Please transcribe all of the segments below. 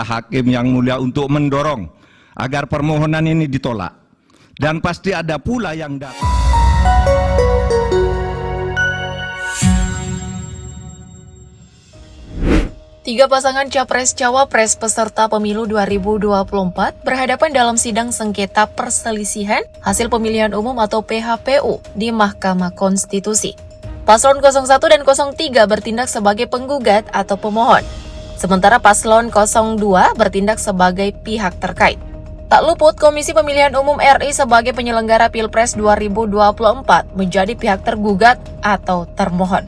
Hakim yang mulia untuk mendorong agar permohonan ini ditolak. Dan pasti ada pula yang datang. Tiga pasangan Capres-Cawapres peserta pemilu 2024 berhadapan dalam sidang sengketa perselisihan hasil pemilihan umum atau PHPU di Mahkamah Konstitusi. Paslon 01 dan 03 bertindak sebagai penggugat atau pemohon, sementara Paslon 02 bertindak sebagai pihak terkait. Tak luput, Komisi Pemilihan Umum RI sebagai penyelenggara Pilpres 2024 menjadi pihak tergugat atau termohon.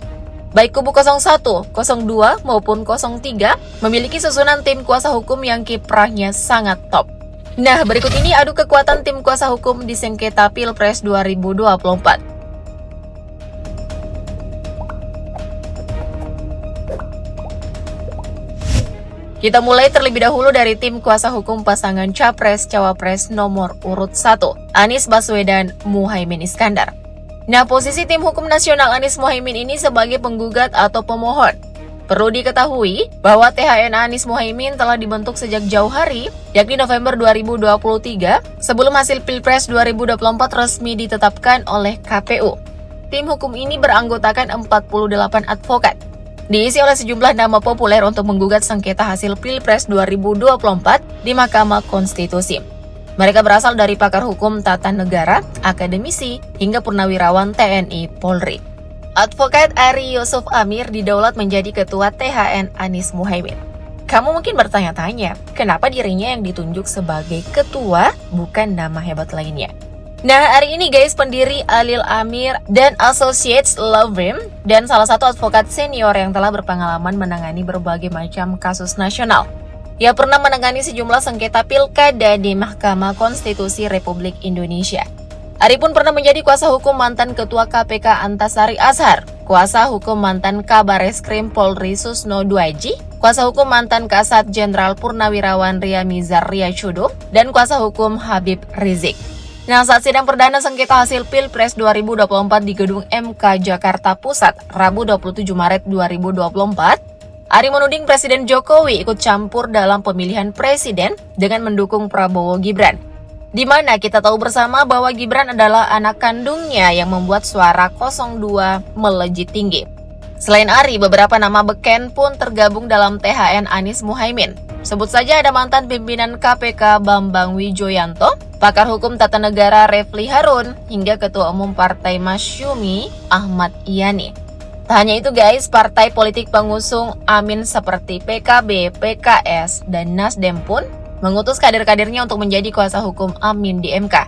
Baik kubu 01, 02 maupun 03 memiliki susunan tim kuasa hukum yang kiprahnya sangat top. Nah, berikut ini adu kekuatan tim kuasa hukum di sengketa Pilpres 2024. Kita mulai terlebih dahulu dari tim kuasa hukum pasangan Capres-Cawapres nomor urut 1, Anies Baswedan Muhaimin Iskandar. Nah, posisi tim hukum nasional Anies Muhaimin ini sebagai penggugat atau pemohon. Perlu diketahui bahwa THN Anies Muhaimin telah dibentuk sejak jauh hari, yakni November 2023, sebelum hasil Pilpres 2024 resmi ditetapkan oleh KPU. Tim hukum ini beranggotakan 48 advokat. Diisi oleh sejumlah nama populer untuk menggugat sengketa hasil Pilpres 2024 di Mahkamah Konstitusi. Mereka berasal dari pakar hukum tata negara, akademisi, hingga purnawirawan TNI Polri. Advokat Ari Yusuf Amir didaulat menjadi ketua THN Anies Muhaimin. Kamu mungkin bertanya-tanya, kenapa dirinya yang ditunjuk sebagai ketua, bukan nama hebat lainnya? Nah, hari ini guys, pendiri Alil Amir dan Associates Law Firm dan salah satu advokat senior yang telah berpengalaman menangani berbagai macam kasus nasional. Ia pernah menangani sejumlah sengketa pilkada di Mahkamah Konstitusi Republik Indonesia. Ari pun pernah menjadi kuasa hukum mantan Ketua KPK Antasari Azhar, kuasa hukum mantan Kabareskrim Polri Susno Duaji, kuasa hukum mantan Kasat Jenderal Purnawirawan Ria Mizar Riacudu, dan kuasa hukum Habib Rizik. Nah, saat sidang perdana sengketa hasil Pilpres 2024 di Gedung MK Jakarta Pusat, Rabu 27 Maret 2024, Ari menuding Presiden Jokowi ikut campur dalam pemilihan presiden dengan mendukung Prabowo Gibran. Di mana kita tahu bersama bahwa Gibran adalah anak kandungnya yang membuat suara 02 melejit tinggi. Selain Ari, beberapa nama beken pun tergabung dalam THN Anies Muhaimin. Sebut saja ada mantan pimpinan KPK Bambang Wijoyanto, pakar hukum tata negara Refli Harun, hingga Ketua Umum Partai Masyumi Ahmad Yani. Tak hanya itu guys, partai politik pengusung Amin seperti PKB, PKS, dan Nasdem pun mengutus kader-kadernya untuk menjadi kuasa hukum Amin di MK.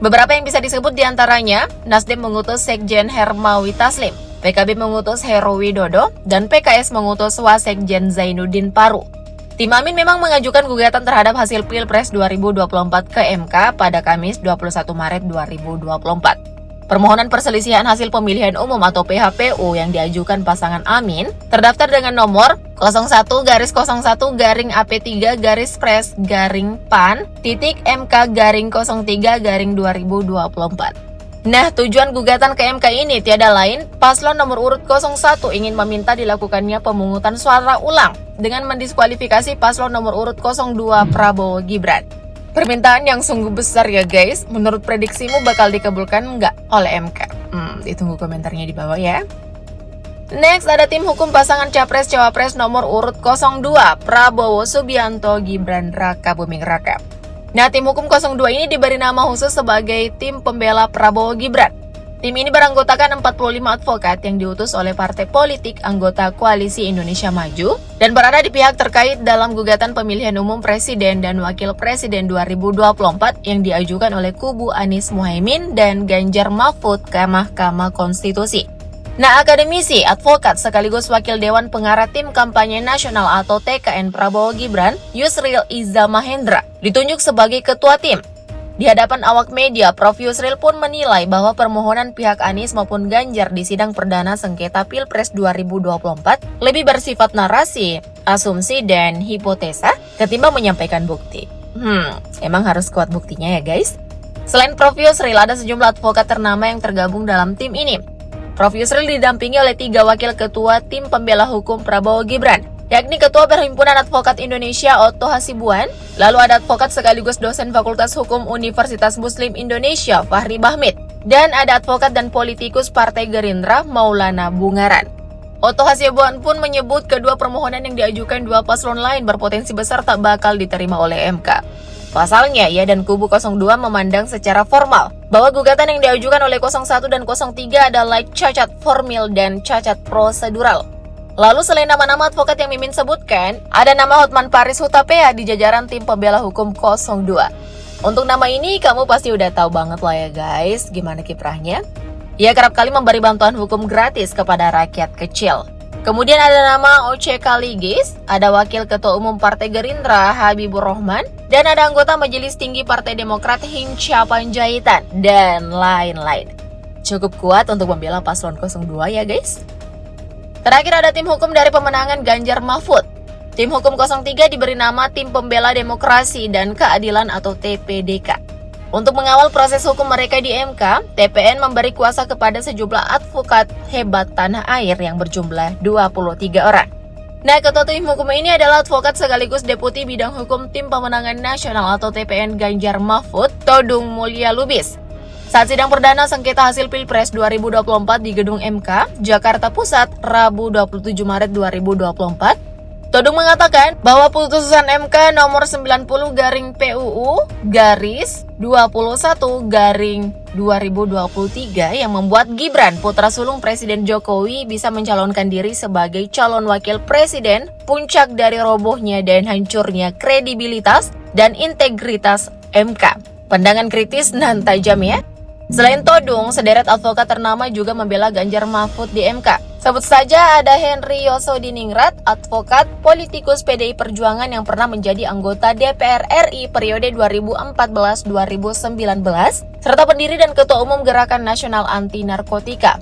Beberapa yang bisa disebut diantaranya, Nasdem mengutus Sekjen Hermawi Taslim, PKB mengutus Heru Widodo, dan PKS mengutus Wasekjen Zainuddin Paru. Tim Amin memang mengajukan gugatan terhadap hasil Pilpres 2024 ke MK pada Kamis 21 Maret 2024. Permohonan perselisihan hasil pemilihan umum atau PHPU yang diajukan pasangan Amin terdaftar dengan nomor 01-01-AP3-PAN.MK-03-03-2024. Nah, tujuan gugatan ke MK ini tiada lain, paslon nomor urut 01 ingin meminta dilakukannya pemungutan suara ulang dengan mendiskualifikasi paslon nomor urut 02 Prabowo Gibran. Permintaan yang sungguh besar ya guys, menurut prediksimu bakal dikabulkan nggak oleh MK? Ditunggu komentarnya di bawah ya. Next, ada tim hukum pasangan Capres-Cawapres nomor urut 02, Prabowo Subianto Gibran Raka Buming Raka. Nah, tim hukum 02 ini diberi nama khusus sebagai tim pembela Prabowo Gibran. Tim ini beranggotakan 45 advokat yang diutus oleh partai politik anggota Koalisi Indonesia Maju dan berada di pihak terkait dalam gugatan pemilihan umum presiden dan wakil presiden 2024 yang diajukan oleh kubu Anies Muhaimin dan Ganjar Mahfud ke Mahkamah Konstitusi. Nah, akademisi, advokat sekaligus wakil Dewan Pengarah Tim Kampanye Nasional atau TKN Prabowo Gibran, Yusril Iza Mahendra, ditunjuk sebagai ketua tim. Di hadapan awak media, Prof. Yusril pun menilai bahwa permohonan pihak Anies maupun Ganjar di sidang perdana sengketa Pilpres 2024 lebih bersifat narasi, asumsi, dan hipotesa ketimbang menyampaikan bukti. Emang harus kuat buktinya ya guys? Selain Prof. Yusril, ada sejumlah advokat ternama yang tergabung dalam tim ini. Prof. Yusril didampingi oleh 3 wakil ketua tim pembela hukum Prabowo Gibran, yakni Ketua Perhimpunan Advokat Indonesia Otto Hasibuan, lalu ada advokat sekaligus dosen Fakultas Hukum Universitas Muslim Indonesia Fahri Bahmid, dan ada advokat dan politikus Partai Gerindra Maulana Bungaran. Otto Hasibuan pun menyebut kedua permohonan yang diajukan dua paslon lain berpotensi besar tak bakal diterima oleh MK. Pasalnya, ia dan kubu 02 memandang secara formal bahwa gugatan yang diajukan oleh 01 dan 03 adalah cacat formil dan cacat prosedural. Lalu selain nama-nama advokat yang Mimin sebutkan, ada nama Hotman Paris Hutapea di jajaran tim pembela hukum 02. Untuk nama ini kamu pasti udah tahu banget lah ya guys, gimana kiprahnya? Ia kerap kali memberi bantuan hukum gratis kepada rakyat kecil. Kemudian ada nama Oce Kaligis, ada Wakil Ketua Umum Partai Gerindra Habibur Rahman, dan ada anggota Majelis Tinggi Partai Demokrat Hinca Panjaitan, dan lain-lain. Cukup kuat untuk membela paslon 02 ya guys. Terakhir ada tim hukum dari pemenangan Ganjar Mahfud. Tim hukum 03 diberi nama Tim Pembela Demokrasi dan Keadilan atau TPDK. Untuk mengawal proses hukum mereka di MK, TPN memberi kuasa kepada sejumlah advokat hebat tanah air yang berjumlah 23 orang. Nah, ketua tim hukum ini adalah advokat sekaligus Deputi Bidang Hukum Tim Pemenangan Nasional atau TPN Ganjar Mahfud, Todung Mulya Lubis. Saat sidang perdana sengketa hasil Pilpres 2024 di Gedung MK, Jakarta Pusat, Rabu 27 Maret 2024, Todung mengatakan bahwa putusan MK nomor 90/21/21/2023 yang membuat Gibran putra sulung Presiden Jokowi bisa mencalonkan diri sebagai calon wakil presiden, puncak dari robohnya dan hancurnya kredibilitas dan integritas MK. Pandangan kritis dan tajam ya. Selain Todung, sederet advokat ternama juga membela Ganjar Mahfud di MK. Sebut saja ada Henry Yosodiningrat, advokat politikus PDI Perjuangan yang pernah menjadi anggota DPR RI periode 2014-2019, serta pendiri dan ketua umum Gerakan Nasional Anti Narkotika.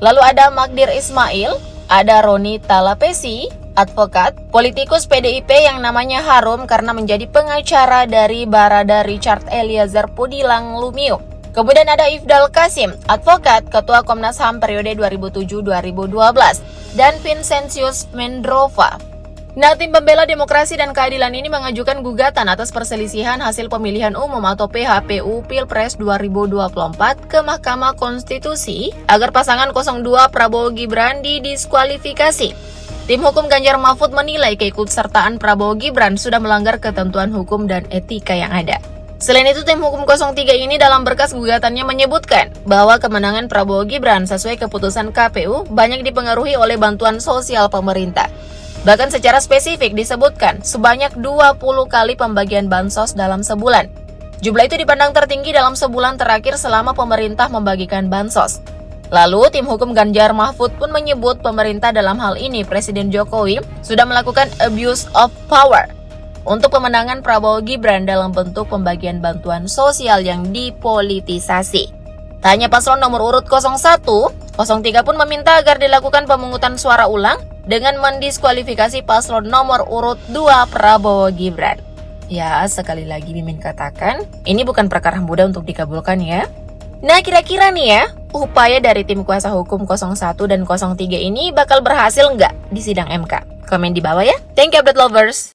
Lalu ada Magdir Ismail, ada Roni Talapesi, advokat, politikus PDIP yang namanya harum karena menjadi pengacara dari Barada Richard Eliezer Pudilang Lumiu. Kemudian ada Ifdal Kasim, advokat, ketua Komnas HAM periode 2007-2012, dan Vincentius Mendrova. Nah, tim pembela demokrasi dan keadilan ini mengajukan gugatan atas perselisihan hasil pemilihan umum atau PHPU Pilpres 2024 ke Mahkamah Konstitusi agar pasangan 02 Prabowo Gibran didiskualifikasi. Tim hukum Ganjar Mahfud menilai keikutsertaan Prabowo Gibran sudah melanggar ketentuan hukum dan etika yang ada. Selain itu, tim hukum 03 ini dalam berkas gugatannya menyebutkan bahwa kemenangan Prabowo Gibran sesuai keputusan KPU banyak dipengaruhi oleh bantuan sosial pemerintah. Bahkan secara spesifik disebutkan sebanyak 20 kali pembagian bansos dalam sebulan. Jumlah itu dipandang tertinggi dalam sebulan terakhir selama pemerintah membagikan bansos. Lalu, tim hukum Ganjar Mahfud pun menyebut pemerintah dalam hal ini Presiden Jokowi sudah melakukan abuse of power untuk pemenangan Prabowo Gibran dalam bentuk pembagian bantuan sosial yang dipolitisasi. Tak hanya paslon nomor urut 01, 03 pun meminta agar dilakukan pemungutan suara ulang dengan mendiskualifikasi paslon nomor urut 2 Prabowo Gibran. Ya, sekali lagi Mimin katakan, ini bukan perkara mudah untuk dikabulkan ya. Nah, kira-kira nih ya, upaya dari tim kuasa hukum 01 dan 03 ini bakal berhasil nggak di sidang MK? Komen di bawah ya. Thank you, update lovers.